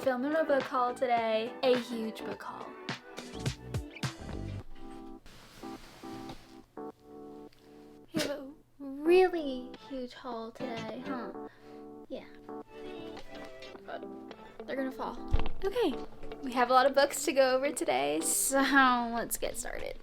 filming a book haul today. A huge book haul. We have a really huge haul today, huh? Yeah. Oh my god. They're gonna fall. Okay. We have a lot of books to go over today, so let's get started.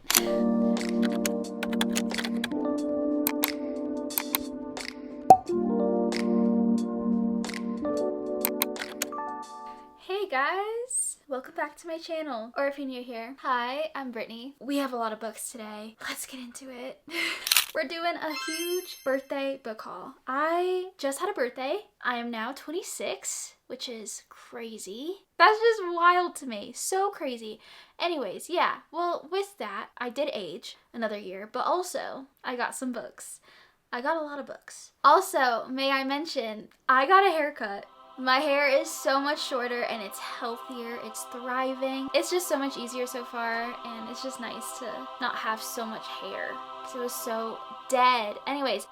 Hey guys! Welcome back to my channel. Or if you're new here, hi, I'm Brittany. We have a lot of books today. Let's get into it. We're doing a huge birthday book haul. I just had a birthday. I am now 26, which is crazy. That's just wild to me. So crazy. Anyways, yeah. Well, with that, I did age another year, but also I got some books. I got a lot of books. Also, may I mention, I got a haircut. My hair is so much shorter and it's healthier, it's thriving. It's just so much easier so far, and it's just nice to not have so much hair because it was so dead. Anyways,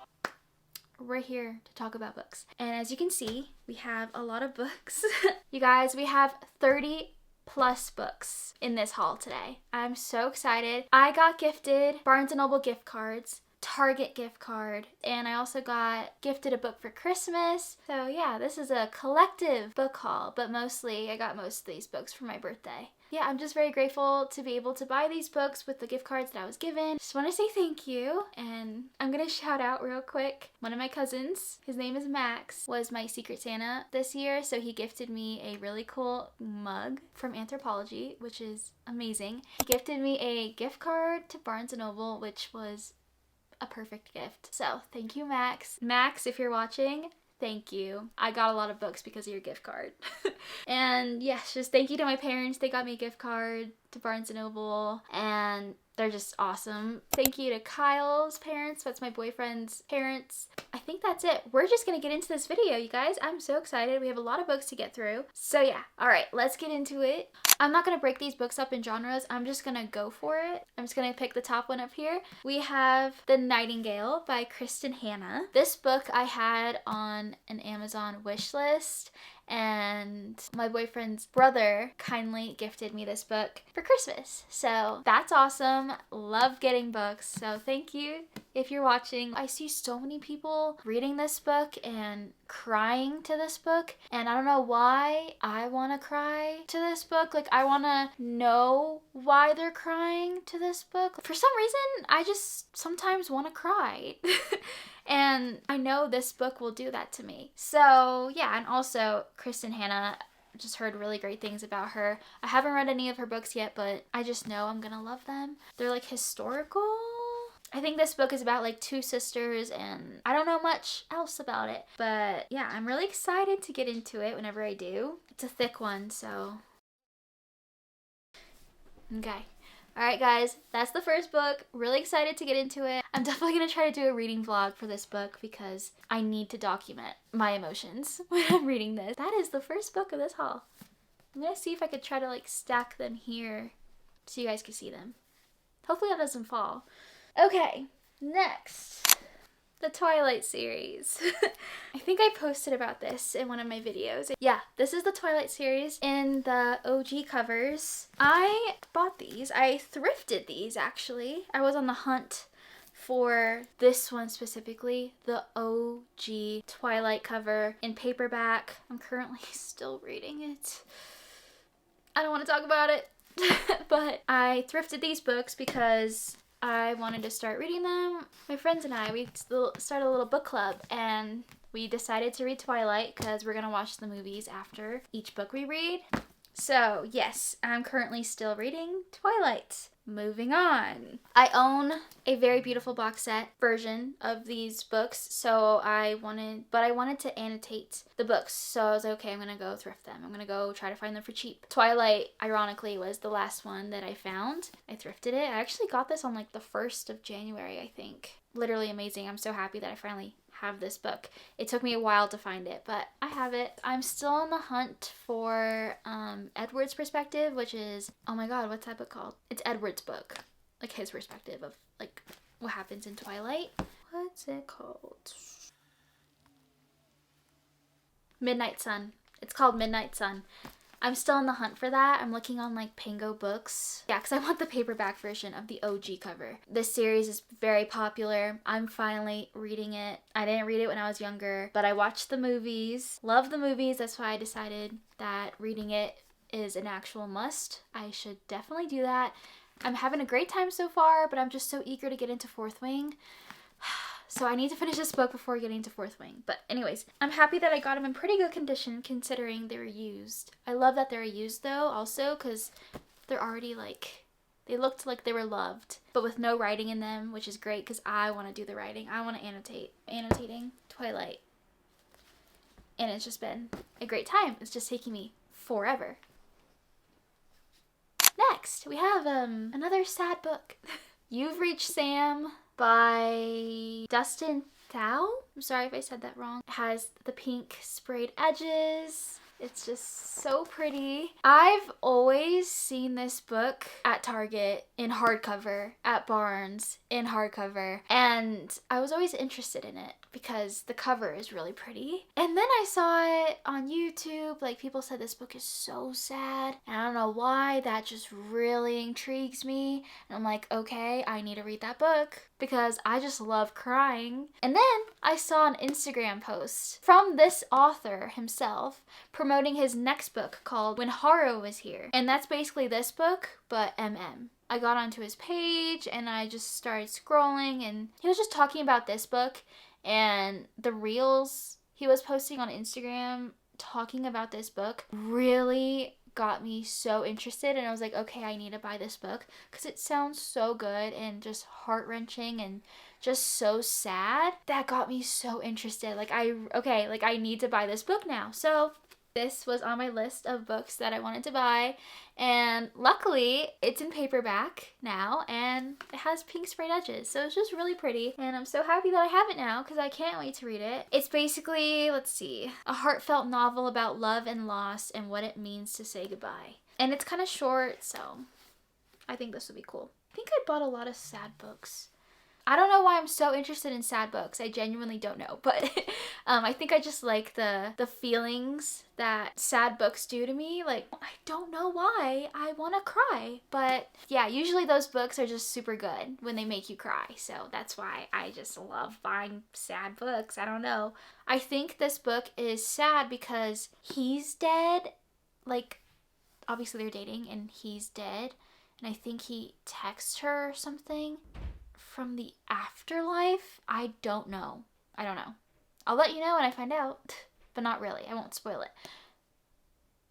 we're here to talk about books. And as you can see, we have a lot of books. You guys, we have 30 plus books in this haul today. I'm so excited. I got gifted Barnes & Noble gift cards, Target gift card, and I also got gifted a book for Christmas. So yeah, this is a collective book haul, but mostly I got most of these books for my birthday. Yeah, I'm just very grateful to be able to buy these books with the gift cards that I was given. Just want to say thank you, and I'm gonna shout out real quick. One of my cousins, his name is Max, was my Secret Santa this year, so he gifted me a really cool mug from Anthropologie, which is amazing. He gifted me a gift card to Barnes & Noble, which was a perfect gift. So thank you, Max. Max, if you're watching, thank you. I got a lot of books because of your gift card. And yes, just thank you to my parents. They got me a gift card to Barnes & Noble and they're just awesome. Thank you to Kyle's parents. That's my boyfriend's parents. I think that's it. We're just gonna get into this video, you guys. I'm so excited. We have a lot of books to get through. So yeah, all right, let's get into it. I'm not gonna break these books up in genres. I'm just gonna go for it. I'm just gonna pick the top one up here. We have The Nightingale by Kristen Hanna. This book I had on an Amazon wish list, and my boyfriend's brother kindly gifted me this book for Christmas. So that's awesome. Love getting books. So thank you if you're watching. I see so many people reading this book and crying to this book, and I don't know why I want to cry to this book. Like, I want to know why they're crying to this book. For some reason, I just sometimes want to cry. And I know this book will do that to me. So yeah, and also Kristen Hanna, just heard really great things about her. I haven't read any of her books yet, but I just know I'm gonna love them. They're like historical. I think this book is about like two sisters, and I don't know much else about it. But yeah, I'm really excited to get into it whenever I do. It's a thick one, so. Okay. Alright guys, that's the first book. Really excited to get into it. I'm definitely going to try to do a reading vlog for this book because I need to document my emotions when I'm reading this. That is the first book of this haul. I'm going to see if I could try to like stack them here so you guys can see them. Hopefully that doesn't fall. Okay, next. The Twilight series. I think I posted about this in one of my videos. Yeah, this is the Twilight series in the OG covers. I bought these. I thrifted these, actually. I was on the hunt for this one specifically, the OG Twilight cover in paperback. I'm currently still reading it. I don't want to talk about it. But I thrifted these books because I wanted to start reading them. My friends and I, we started a little book club, and we decided to read Twilight because we're going to watch the movies after each book we read. So yes, I'm currently still reading Twilight. Moving on. I own a very beautiful box set version of these books, so I wanted to annotate the books, so I was like, okay, I'm gonna go thrift them. I'm gonna go try to find them for cheap. Twilight, ironically, was the last one that I found. I thrifted it. I actually got this on like the 1st of January, I think. Literally amazing. I'm so happy that I finally have this book. It took me a while to find it, but I have it. I'm still on the hunt for Edward's perspective, which is, oh my god, what's that book called? It's Edward's book, like his perspective of like what happens in Twilight. What's it called? Midnight Sun. It's called Midnight Sun. I'm still on the hunt for that. I'm looking on like Pango Books. Yeah, because I want the paperback version of the OG cover. This series is very popular. I'm finally reading it. I didn't read it when I was younger, but I watched the movies. Love the movies. That's why I decided that reading it is an actual must. I should definitely do that. I'm having a great time so far, but I'm just so eager to get into Fourth Wing. So I need to finish this book before getting to Fourth Wing. But anyways, I'm happy that I got them in pretty good condition considering they were used. I love that they're used though also because they're already like, they looked like they were loved, but with no writing in them, which is great because I want to do the writing. I want to annotating Twilight. And it's just been a great time. It's just taking me forever. Next, we have another sad book. You've Reached Sam by Dustin Thau. I'm sorry if I said that wrong. It has the pink sprayed edges. It's just so pretty. I've always seen this book at Target in hardcover, at Barnes in hardcover, and I was always interested in it because the cover is really pretty. And then I saw it on YouTube, like people said this book is so sad, and I don't know why, that just really intrigues me. And I'm like, okay, I need to read that book because I just love crying. And then I saw an Instagram post from this author himself promoting his next book called When Horror Was Here. And that's basically this book, but MM. I got onto his page and I just started scrolling and he was just talking about this book and the reels he was posting on Instagram talking about this book really got me so interested, and I was like, okay, I need to buy this book because it sounds so good and just heart-wrenching and just so sad. That got me so interested. Like I need to buy this book now. So this was on my list of books that I wanted to buy, and luckily it's in paperback now and it has pink sprayed edges, so it's just really pretty, and I'm so happy that I have it now because I can't wait to read it. It's basically, let's see, a heartfelt novel about love and loss and what it means to say goodbye. And it's kind of short, so I think this will be cool. I think I bought a lot of sad books. I don't know why I'm so interested in sad books. I genuinely don't know, but I think I just like the feelings that sad books do to me. Like, I don't know why I want to cry, but yeah, usually those books are just super good when they make you cry. So that's why I just love buying sad books. I don't know. I think this book is sad because he's dead. Like, obviously they're dating and he's dead. And I think he texts her or something from the afterlife. I don't know. I'll let you know when I find out, but not really. I won't spoil it.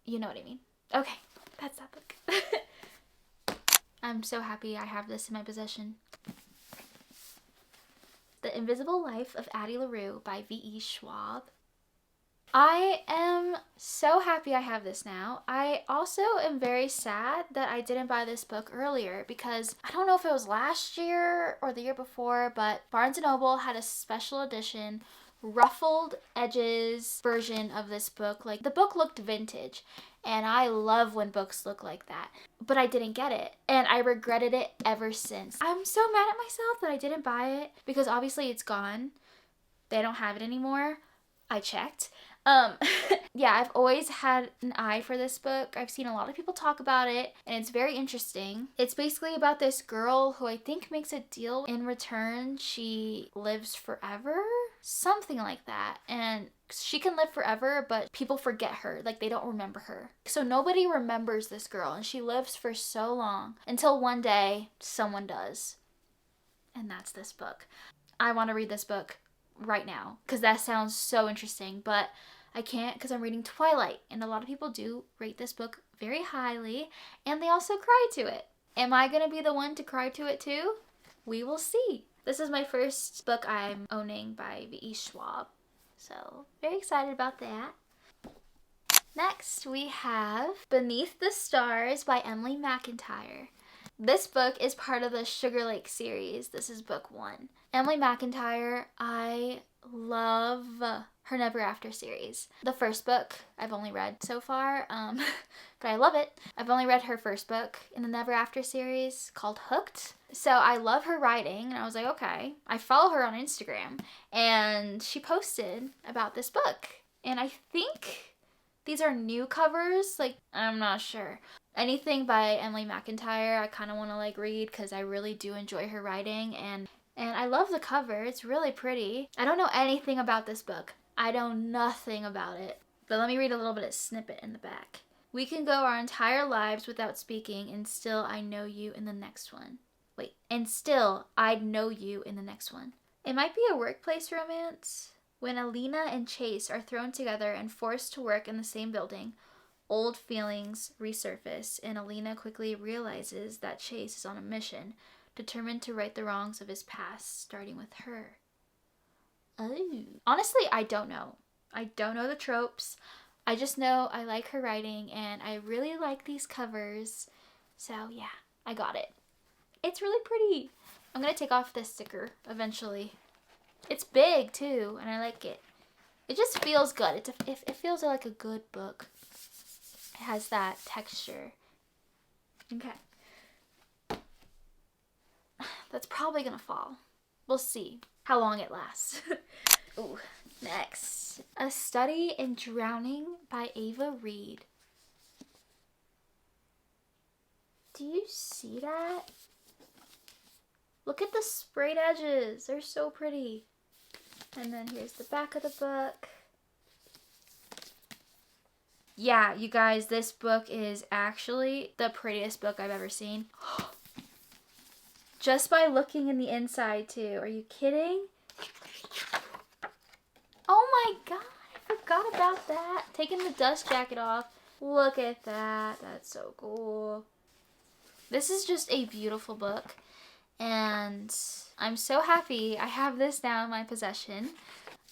You know what I mean. Okay, that's that book. I'm so happy I have this in my possession. The Invisible Life of Addie LaRue by V.E. Schwab. I am so happy I have this now. I also am very sad that I didn't buy this book earlier because I don't know if it was last year or the year before, but Barnes & Noble had a special edition ruffled edges version of this book. Like, the book looked vintage, and I love when books look like that, but I didn't get it, and I regretted it ever since. I'm so mad at myself that I didn't buy it because obviously it's gone. They don't have it anymore. I checked. Yeah, I've always had an eye for this book. I've seen a lot of people talk about it, and it's very interesting. It's basically about this girl who I think makes a deal. In return, she lives forever? Something like that. And she can live forever, but people forget her. Like, they don't remember her. So nobody remembers this girl, and she lives for so long until one day someone does. And that's this book. I want to read this book right now because that sounds so interesting, but I can't because I'm reading Twilight, and a lot of people do rate this book very highly, and they also cry to it. Am I going to be the one to cry to it too? We will see. This is my first book I'm owning by V.E. Schwab, so very excited about that. Next, we have Beneath the Stars by Emily McIntyre. This book is part of the Sugar Lake series. This is book 1. Emily McIntyre, I love her Never After series. The first book I've only read so far, but I love it. I've only read her first book in the Never After series called Hooked. So I love her writing, and I was like, okay. I follow her on Instagram, and she posted about this book. And I think these are new covers. Like, I'm not sure. Anything by Emily McIntyre, I kind of want to like read because I really do enjoy her writing, and I love the cover. It's really pretty. I don't know anything about this book. I know nothing about it. But let me read a little bit of snippet in the back. We can go our entire lives without speaking, and still I know you in the next one. Wait, and still I'd know you in the next one. It might be a workplace romance. When Alina and Chase are thrown together and forced to work in the same building, old feelings resurface, and Alina quickly realizes that Chase is on a mission, determined to right the wrongs of his past, starting with her. Oh. Honestly, I don't know. I don't know the tropes. I just know I like her writing, and I really like these covers. So yeah, I got it. It's really pretty. I'm gonna take off this sticker eventually. It's big too, and I like it. It just feels good. It feels like a good book. It has that texture. Okay. That's probably gonna fall. We'll see how long it lasts. Ooh, next. A Study in Drowning by Ava Reed. Do you see that? Look at the sprayed edges. They're so pretty. And then here's the back of the book. Yeah, you guys, this book is actually the prettiest book I've ever seen. Just by looking in the inside too. Are you kidding? Oh my god, I forgot about that. Taking the dust jacket off. Look at that. That's so cool. This is just a beautiful book. And I'm so happy I have this now in my possession.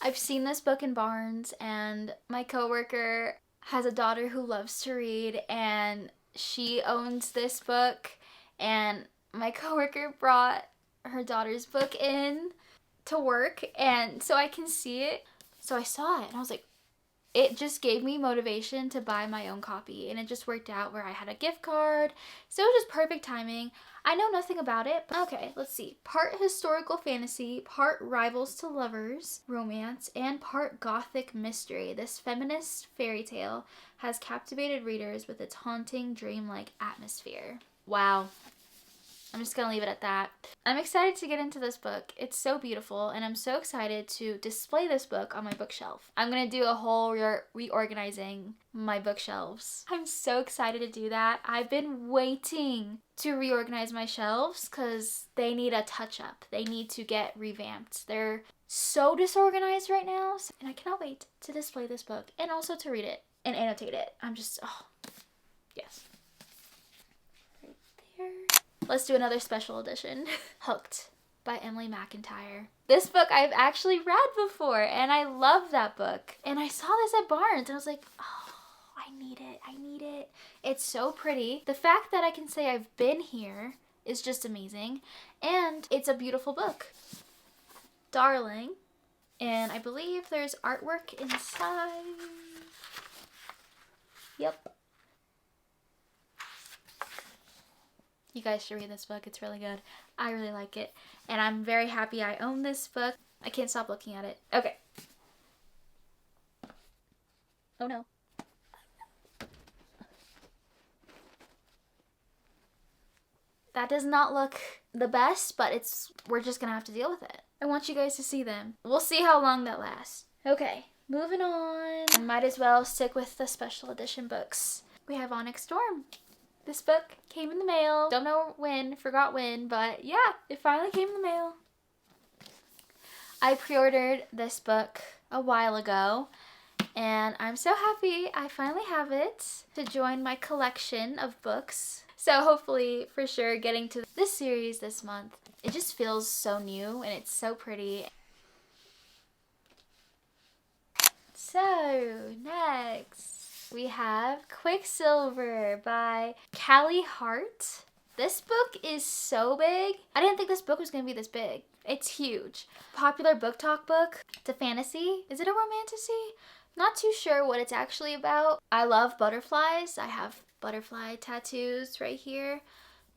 I've seen this book in Barnes, and my coworker has a daughter who loves to read, and she owns this book, and my coworker brought her daughter's book in to work, and so I can see it. So I saw it and I was like, it just gave me motivation to buy my own copy, and it just worked out where I had a gift card. So it was just perfect timing. I know nothing about it. But okay, let's see. Part historical fantasy, part rivals to lovers romance, and part gothic mystery. This feminist fairy tale has captivated readers with its haunting, dreamlike atmosphere. Wow. I'm just gonna leave it at that. I'm excited to get into this book. It's so beautiful, and I'm so excited to display this book on my bookshelf. I'm gonna do a whole reorganizing my bookshelves. I'm so excited to do that. I've been waiting to reorganize my shelves because they need a touch-up. They need to get revamped. They're so disorganized right now, and I cannot wait to display this book and also to read it and annotate it. I'm just, oh, yes. Right there. Let's do another special edition. Hooked by Emily McIntyre. This book I've actually read before, and I love that book. And I saw this at Barnes, and I was like, oh, I need it. I need it. It's so pretty. The fact that I can say I've been here is just amazing. And it's a beautiful book. Darling. And I believe there's artwork inside. Yep. You guys should read this book. It's really good. I really like it. And I'm very happy I own this book. I can't stop looking at it. Okay. Oh no. That does not look the best, but we're just gonna have to deal with it. I want you guys to see them. We'll see how long that lasts. Okay, moving on. I might as well stick with the special edition books. We have Onyx Storm. This book came in the mail. Don't know when, forgot when, but yeah, it finally came in the mail. I pre-ordered this book a while ago, and I'm so happy I finally have it to join my collection of books. So hopefully, for sure, getting to this series this month. It just feels so new, and it's so pretty. So, next. We have Quicksilver by Callie Hart. This book is so big. I didn't think this book was going to be this big. It's huge. Popular book talk book. It's a fantasy. Is it a romantasy? Not too sure what it's actually about. I love butterflies. I have butterfly tattoos right here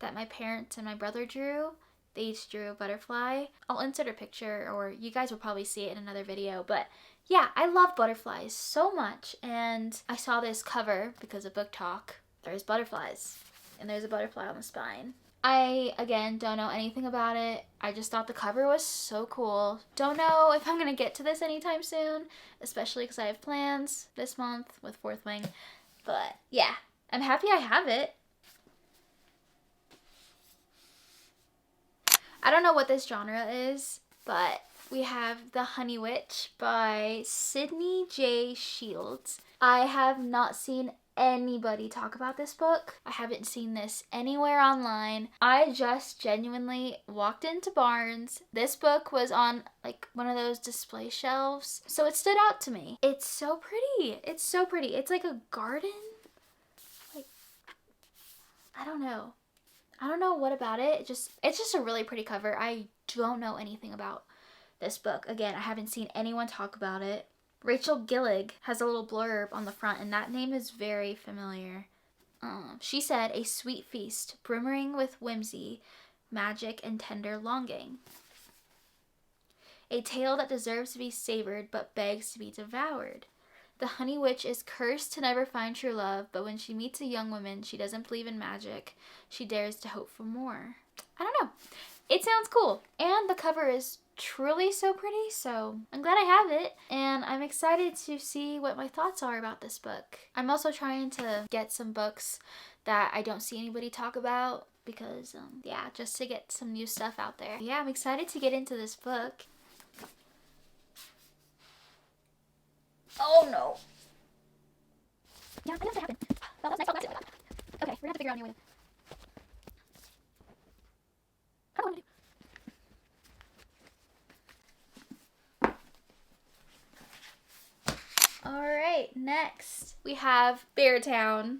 that my parents and my brother drew. They each drew a butterfly. I'll insert a picture, or you guys will probably see it in another video, but yeah, I love butterflies so much, and I saw this cover because of book talk. There's butterflies, and there's a butterfly on the spine. I, again, don't know anything about it. I just thought the cover was so cool. Don't know if I'm gonna get to this anytime soon, especially because I have plans this month with Fourth Wing. But yeah, I'm happy I have it. I don't know what this genre is, but we have The Honey Witch by Sydney J. Shields. I have not seen anybody talk about this book. I haven't seen this anywhere online. I just genuinely walked into Barnes. This book was on like one of those display shelves, so it stood out to me. It's so pretty. It's so pretty. It's like a garden. Like, I don't know. I don't know what about it. It's just a really pretty cover. I don't know anything about this book. Again, I haven't seen anyone talk about it. Rachel Gillig has a little blurb on the front, and that name is very familiar. She said, "A sweet feast, brimming with whimsy, magic, and tender longing. A tale that deserves to be savored, but begs to be devoured. The Honey Witch is cursed to never find true love, but when she meets a young woman, she doesn't believe in magic. She dares to hope for more." I don't know. It sounds cool. And the cover is truly so pretty, so I'm glad I have it. And I'm excited to see what my thoughts are about this book. I'm also trying to get some books that I don't see anybody talk about because, yeah, just to get some new stuff out there. Yeah, I'm excited to get into this book. Oh no. Yeah, I know that happened. That was nice. Okay, we're gonna have to figure out a new way. I don't know what to do. Alright, next we have Beartown.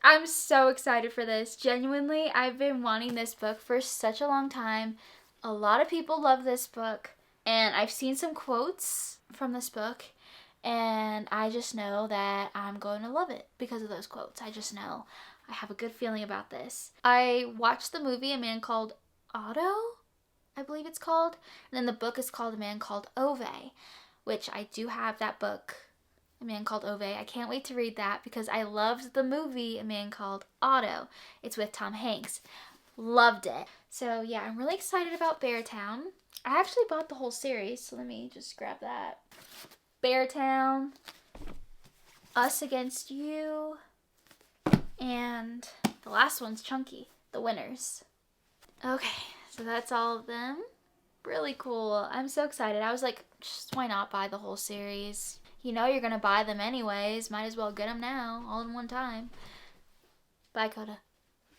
I'm so excited for this. Genuinely, I've been wanting this book for such a long time. A lot of people love this book, and I've seen some quotes from this book, and I just know that I'm going to love it because of those quotes. I just know. I have a good feeling about this. I watched the movie A Man Called Otto, I believe it's called, and then the book is called A Man Called Ove, which I do have that book, A Man Called Ove. I can't wait to read that because I loved the movie A Man Called Otto. It's with Tom Hanks. Loved it. So yeah, I'm really excited about Beartown. I actually bought the whole series, so let me just grab that. Beartown, Us Against You, and the last one's Chunky, The Winners. Okay, so that's all of them. Really cool. I'm so excited. I was like, just why not buy the whole series? You know you're gonna buy them anyways. Might as well get them now, all in one time. Bye, Coda.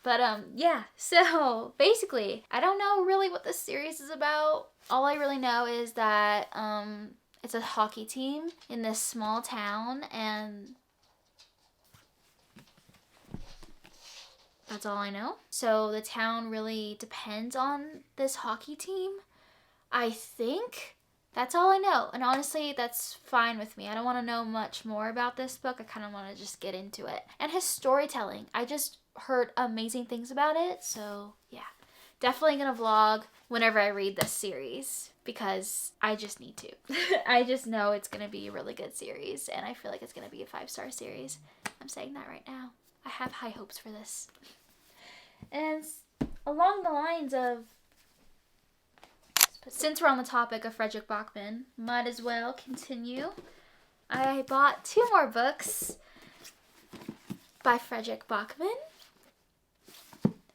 But yeah, so basically, I don't know really what this series is about. All I really know is that it's a hockey team in this small town, and that's all I know. So the town really depends on this hockey team, I think. That's all I know. And honestly, that's fine with me. I don't want to know much more about this book. I kind of want to just get into it. And his storytelling, I just heard amazing things about it. So yeah, definitely gonna vlog whenever I read this series because I just need to. I just know it's gonna be a really good series, and I feel like it's gonna be a 5-star series. I'm saying that right now. I have high hopes for this. And along the lines of, since we're on the topic of Fredrik Backman, might as well continue. I bought 2 more books by Fredrik Backman.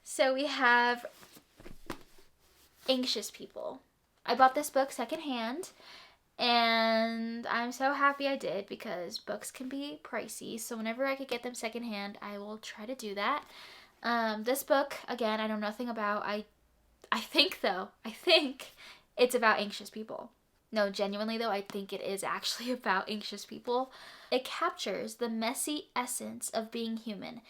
So we have Anxious People. I bought this book secondhand, and I'm so happy I did because books can be pricey. So whenever I could get them secondhand, I will try to do that. This book, again, I know nothing about. I think it's about anxious people. No, genuinely though, I think it is actually about anxious people. It captures the messy essence of being human.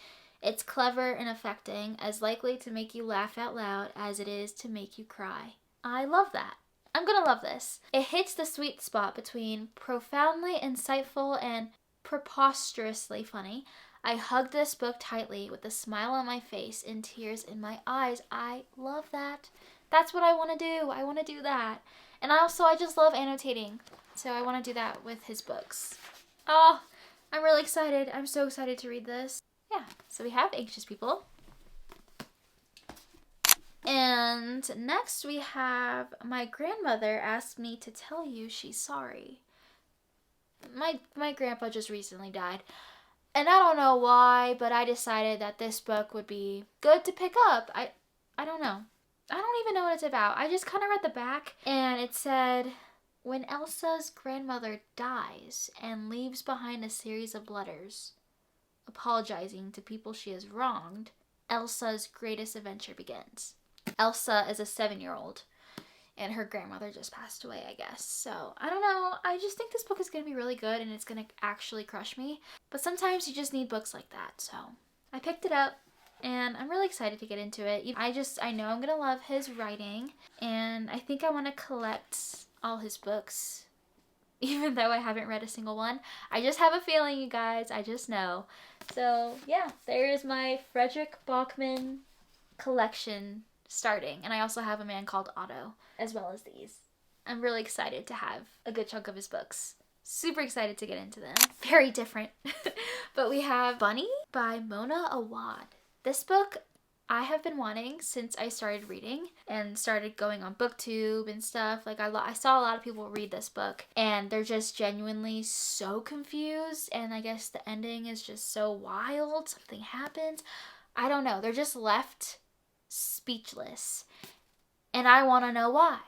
It's clever and affecting, as likely to make you laugh out loud as it is to make you cry. I love that. I'm gonna love this. It hits the sweet spot between profoundly insightful and preposterously funny. I hugged this book tightly with a smile on my face and tears in my eyes. I love that. That's what I want to do. I want to do that. And also, I just love annotating. So I want to do that with his books. Oh, I'm really excited. I'm so excited to read this. Yeah, so we have Anxious People. And next we have My Grandmother Asked Me to Tell You She's Sorry. My grandpa just recently died. And I don't know why, but I decided that this book would be good to pick up. I don't know. I don't even know what it's about. I just kind of read the back and it said, when Elsa's grandmother dies and leaves behind a series of letters apologizing to people she has wronged, Elsa's greatest adventure begins. Elsa is a 7-year-old and her grandmother just passed away, I guess. So, I don't know. I just think this book is going to be really good and it's going to actually crush me. But sometimes you just need books like that. So, I picked it up and I'm really excited to get into it. I know I'm going to love his writing and I think I want to collect all his books, even though I haven't read a single one. I just have a feeling, you guys. I just know. So, yeah, there is my Fredrik Backman collection starting. And I also have A Man Called Otto, as well as these. I'm really excited to have a good chunk of his books. Super excited to get into them. Very different. But we have Bunny by Mona Awad. This book I have been wanting since I started reading and started going on BookTube and stuff. Like I saw a lot of people read this book and they're just genuinely so confused, and I guess the ending is just so wild. Something happens. I don't know. They're just left speechless. And I want to know why.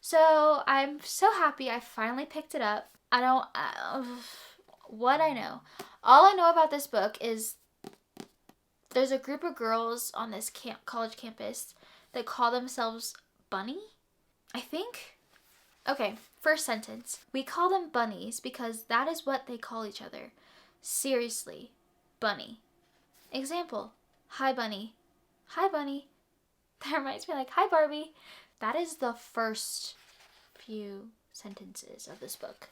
So I'm so happy I finally picked it up. What I know. All I know about this book is there's a group of girls on this college campus that call themselves Bunny, I think. Okay, first sentence. We call them bunnies because that is what they call each other. Seriously, Bunny. Example, hi Bunny. Hi Bunny. That reminds me like, hi Barbie. That is the first few sentences of this book.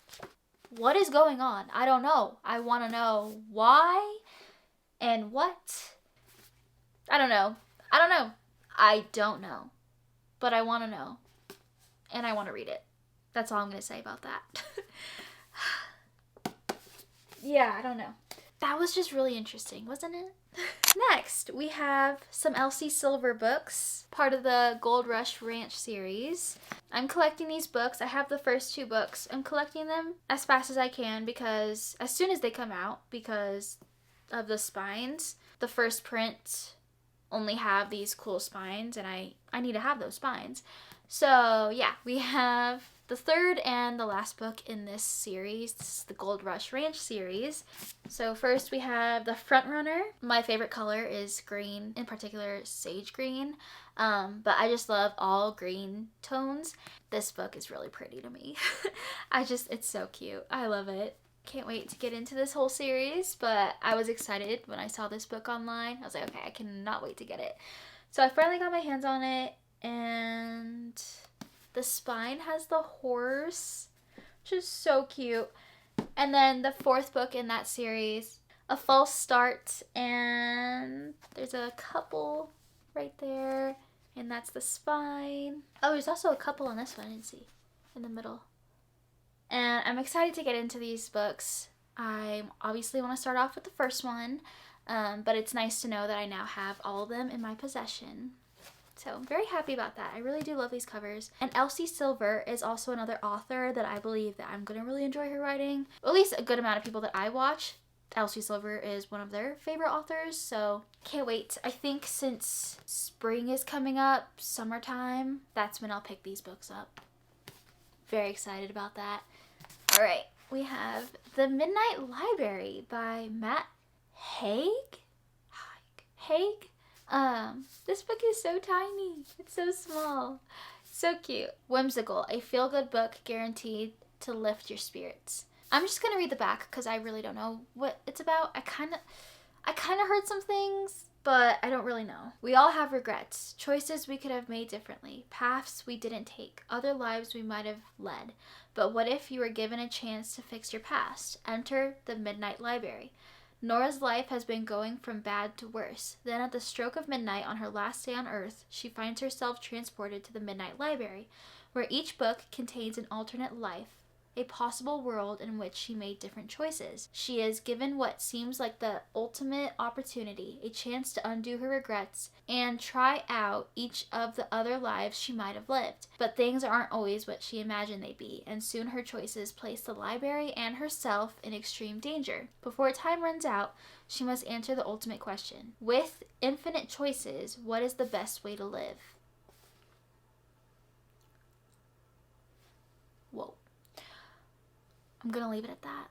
What is going on? I don't know. I want to know why and what. I don't know. I don't know. But I want to know. And I want to read it. That's all I'm going to say about that. Yeah, I don't know. That was just really interesting, wasn't it? Next, we have some Elsie Silver books, part of the Gold Rush Ranch series. I'm collecting these books. I have the first 2 books. I'm collecting them as fast as I can because as soon as they come out, because of the spines. The first print only have these cool spines and I need to have those spines. So yeah, we have the third and the last book in this series. This is the Gold Rush Ranch series. So first we have the front runner. My favorite color is green, in particular sage green. But I just love all green tones. This book is really pretty to me. It's so cute. I love it. Can't wait to get into this whole series, but I was excited when I saw this book online. I was like, okay, I cannot wait to get it. So I finally got my hands on it, and the spine has the horse, which is so cute. And then the 4th book in that series, A False Start, and there's a couple right there, and that's the spine. Oh, there's also a couple on this one, I didn't see, in the middle. And I'm excited to get into these books. I obviously want to start off with the first one, but it's nice to know that I now have all of them in my possession. So I'm very happy about that. I really do love these covers. And Elsie Silver is also another author that I believe that I'm going to really enjoy her writing. Or at least a good amount of people that I watch. Elsie Silver is one of their favorite authors, so can't wait. I think since spring is coming up, summertime, that's when I'll pick these books up. Very excited about that. All right, we have The Midnight Library by Matt Haig. This book is so tiny. It's so small. So cute. Whimsical, a feel-good book guaranteed to lift your spirits. I'm just gonna read the back because I really don't know what it's about. I kind of heard some things, but I don't really know. We all have regrets, choices we could have made differently, paths we didn't take, other lives we might have led. But what if you were given a chance to fix your past? Enter the Midnight Library. Nora's life has been going from bad to worse. Then at the stroke of midnight on her last day on Earth, she finds herself transported to the Midnight Library, where each book contains an alternate life, a possible world in which she made different choices. She is given what seems like the ultimate opportunity, a chance to undo her regrets and try out each of the other lives she might have lived. But things aren't always what she imagined they'd be, and soon her choices place the library and herself in extreme danger. Before time runs out, she must answer the ultimate question. With infinite choices, what is the best way to live? Whoa. I'm gonna leave it at that.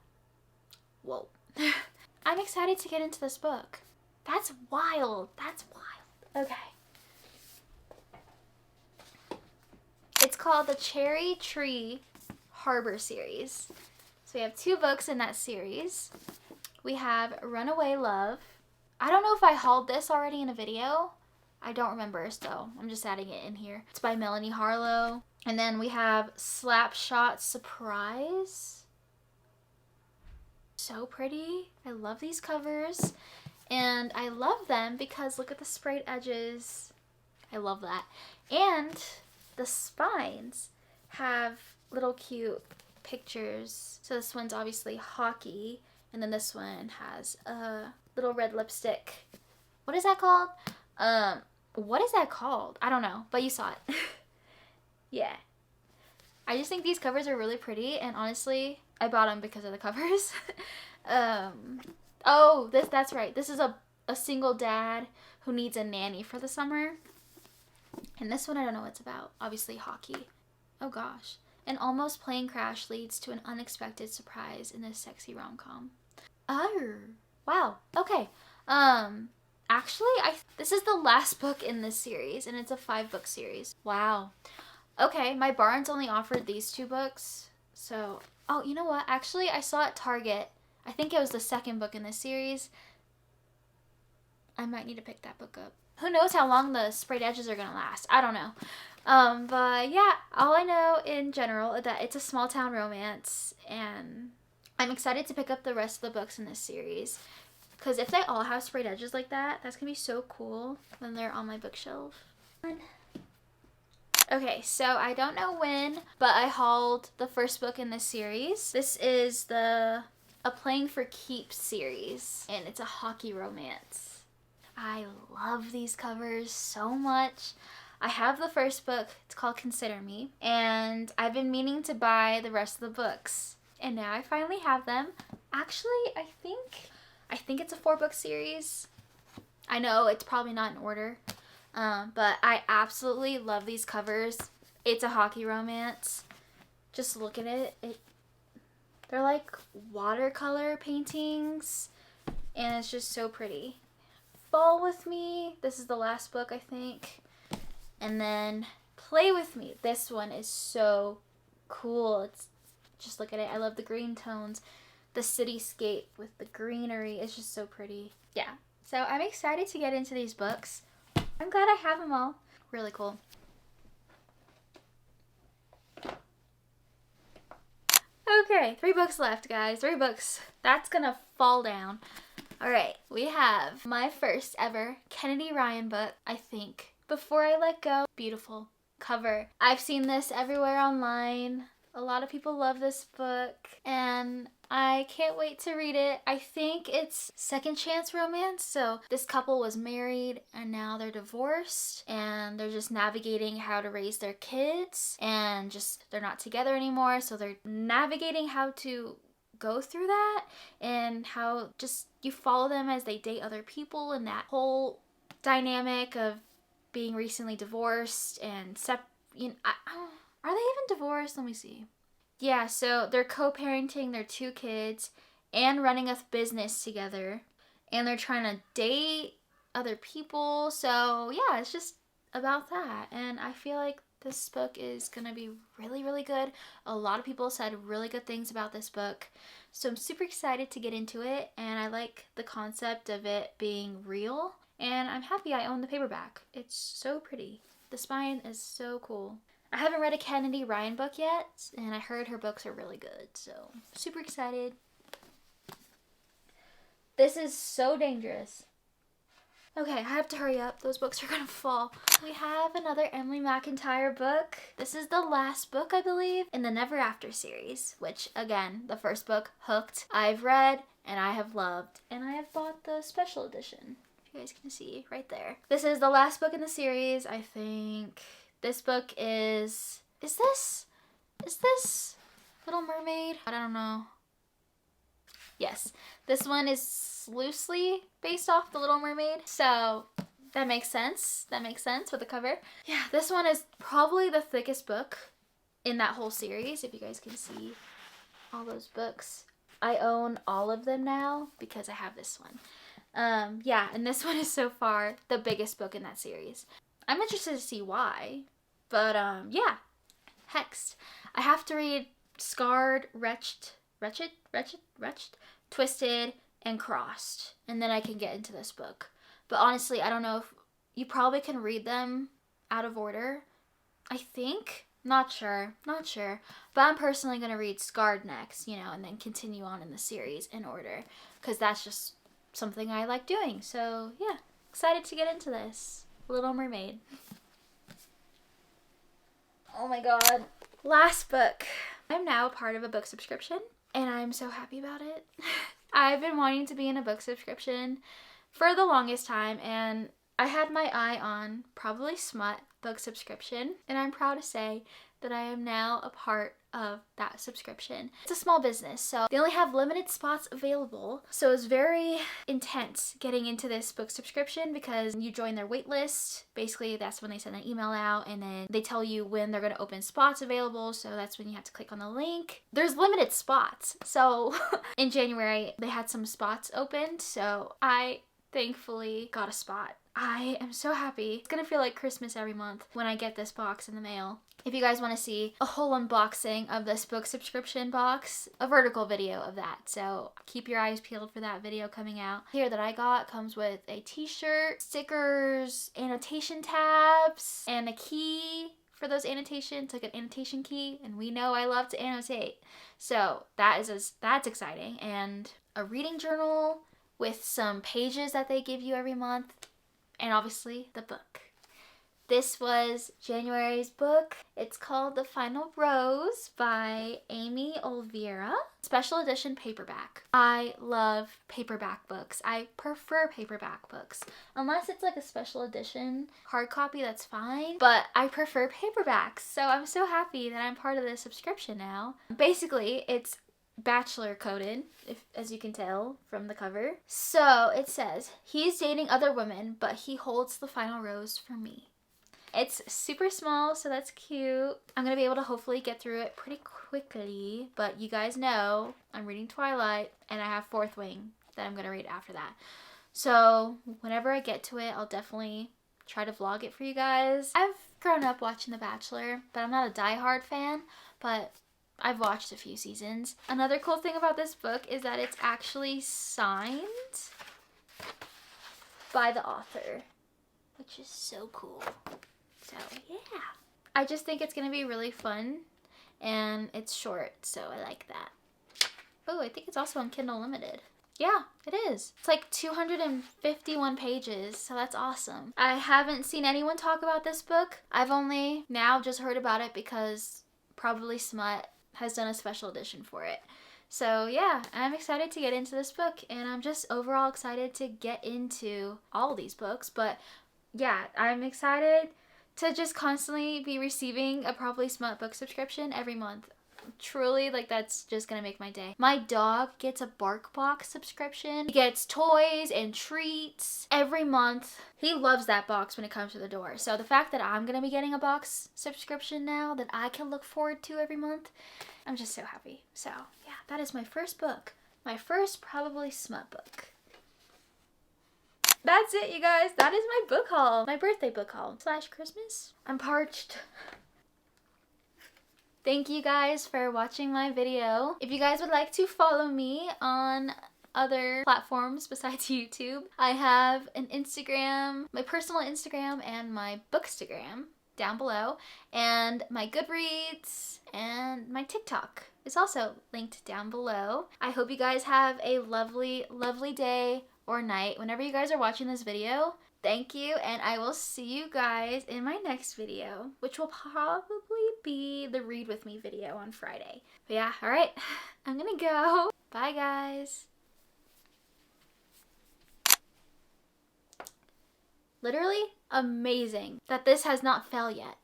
Whoa. I'm excited to get into this book. That's wild. That's wild. Okay. It's called the Cherry Tree Harbor series. So we have 2 books in that series. We have Runaway Love. I don't know if I hauled this already in a video. I don't remember, so I'm just adding it in here. It's by Melanie Harlow. And then we have Slapshot Surprise. So pretty. I love these covers. And I love them because look at the sprayed edges. I love that. And the spines have little cute pictures. So this one's obviously hockey. And then this one has a little red lipstick. What is that called? What is that called? I don't know, but you saw it. Yeah. I just think these covers are really pretty, and honestly, I bought them because of the covers. Oh, that's right. This is a single dad who needs a nanny for the summer. And this one I don't know what it's about. Obviously hockey. Oh gosh. An almost plane crash leads to an unexpected surprise in this sexy rom-com. Oh, wow. Okay. Actually, this is the last book in this series, and it's a 5-book series. Wow. Okay, my Barnes only offered these 2 books. So, oh, you know what? Actually, I saw at Target. I think it was the 2nd book in this series. I might need to pick that book up. Who knows how long the sprayed edges are going to last. I don't know. But yeah, all I know in general is that it's a small town romance, and I'm excited to pick up the rest of the books in this series. Because if they all have sprayed edges like that, that's going to be so cool when they're on my bookshelf. Okay, so I don't know when, but I hauled the first book in this series. This is A Playing for Keeps series, and it's a hockey romance. I love these covers so much. I have the first book. It's called Consider Me, and I've been meaning to buy the rest of the books, and now I finally have them. Actually, I think it's a 4-book series. I know it's probably not in order, but I absolutely love these covers. It's a hockey romance. Just look at it. They're like watercolor paintings, and it's just so pretty. Fall With Me. This is the last book, I think. And then Play With Me. This one is so cool. Just look at it. I love the green tones. The cityscape with the greenery is just so pretty. Yeah. So I'm excited to get into these books. I'm glad I have them all. Really cool. Okay, 3 books left, guys. 3 books. That's gonna fall down. Alright, we have my first ever Kennedy Ryan book, I think. Before I Let Go. Beautiful cover. I've seen this everywhere online. A lot of people love this book, and I can't wait to read it. I think it's second chance romance. So this couple was married and now they're divorced, and they're just navigating how to raise their kids, and just they're not together anymore. So they're navigating how to go through that, and how just you follow them as they date other people, and that whole dynamic of being recently divorced and are they even divorced? Let me see. Yeah, so they're co-parenting their 2 kids and running a business together. And they're trying to date other people. So yeah, it's just about that. And I feel like this book is going to be really, really good. A lot of people said really good things about this book. So I'm super excited to get into it. And I like the concept of it being real. And I'm happy I own the paperback. It's so pretty. The spine is so cool. I haven't read a Kennedy Ryan book yet, and I heard her books are really good, so super excited. This is So Dangerous. Okay, I have to hurry up. Those books are gonna fall. We have another Emily McIntyre book. This is the last book, I believe, in the Never After series, which, again, the first book, Hooked, I've read and I have loved. And I have bought the special edition. If you guys can see right there. This is the last book in the series, I think. This book is this Little Mermaid? I don't know. Yes, this one is loosely based off The Little Mermaid, so that makes sense. That makes sense with the cover. Yeah, this one is probably the thickest book in that whole series, if you guys can see all those books. I own all of them now because I have this one. Yeah, and this one is so far the biggest book in that series. I'm interested to see why, but yeah. Hexed. I have to read Scarred, Wretched, Twisted, and Crossed, and then I can get into this book. But honestly, I don't know if you probably can read them out of order. I think. Not sure. But I'm personally going to read Scarred next, you know, and then continue on in the series in order, because that's just something I like doing. So yeah, excited to get into this. Little Mermaid. Oh my god. Last book. I'm now part of a book subscription, and I'm so happy about it. I've been wanting to be in a book subscription for the longest time, and I had my eye on Probably Smut book subscription, and I'm proud to say that I am now a part of that subscription. It's a small business, so they only have limited spots available, so it's very intense getting into this book subscription because you join their wait list. Basically, that's when they send an email out, and then they tell you when they're going to open spots available, so that's when you have to click on the link. There's limited spots, so in January they had some spots opened, so I thankfully got a spot. I am so happy. It's gonna feel like Christmas every month when I get this box in the mail. If you guys want to see a whole unboxing of this book subscription box, a vertical video of that, so keep your eyes peeled for that video coming out. Here that I got comes with a t-shirt, stickers, annotation tabs, and a key for those annotations, like an annotation key, and we know I love to annotate. So that's exciting. And a reading journal with some pages that they give you every month. And obviously the book. This was January's book. It's called The Final Rose by Amy Olvera. Special edition paperback. I love paperback books. I prefer paperback books. Unless it's like a special edition hard copy, that's fine. But I prefer paperbacks. So I'm so happy that I'm part of this subscription now. Basically, it's bachelor coded, as you can tell from the cover. So it says, he's dating other women, but he holds the final rose for me. It's super small, so that's cute. I'm gonna be able to hopefully get through it pretty quickly, but you guys know I'm reading Twilight, and I have Fourth Wing that I'm gonna read after that. So whenever I get to it, I'll definitely try to vlog it for you guys. I've grown up watching The Bachelor, but I'm not a diehard fan, but I've watched a few seasons. Another cool thing about this book is that it's actually signed by the author, which is so cool. So yeah, I just think it's gonna be really fun, and it's short, so I like that. Oh, I think it's also on Kindle Unlimited. Yeah, it is. It's like 251 pages, so that's awesome. I haven't seen anyone talk about this book. I've only now just heard about it because Probably Smut has done a special edition for it. So yeah, I'm excited to get into this book, and I'm just overall excited to get into all these books. But yeah, I'm excited to just constantly be receiving a Probably Smut book subscription every month. Truly, like, that's just gonna make my day. My dog gets a Bark Box subscription. He gets toys and treats every month. He loves that box when it comes to the door. So the fact that I'm gonna be getting a box subscription now that I can look forward to every month, I'm just so happy. So yeah, that is my first book. My first Probably Smut book. That's it, you guys. That is my book haul. My birthday book haul / Christmas. I'm parched. Thank you guys for watching my video. If you guys would like to follow me on other platforms besides YouTube, I have an Instagram, my personal Instagram, and my Bookstagram down below, and my Goodreads and my TikTok is also linked down below. I hope you guys have a lovely, lovely day or night whenever you guys are watching this video. Thank you, and I will see you guys in my next video, which will probably be the read with me video on Friday. But yeah, all right, I'm gonna go. Bye, guys. Literally amazing that this has not fell yet.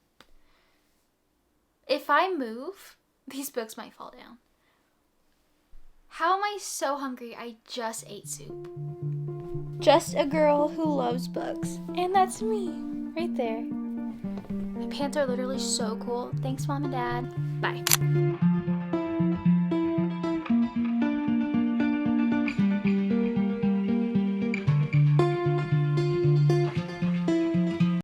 If I move, these books might fall down. How am I so hungry? I just ate soup. Just a girl who loves books. And that's me, right there. My pants are literally so cool. Thanks, Mom and Dad. Bye.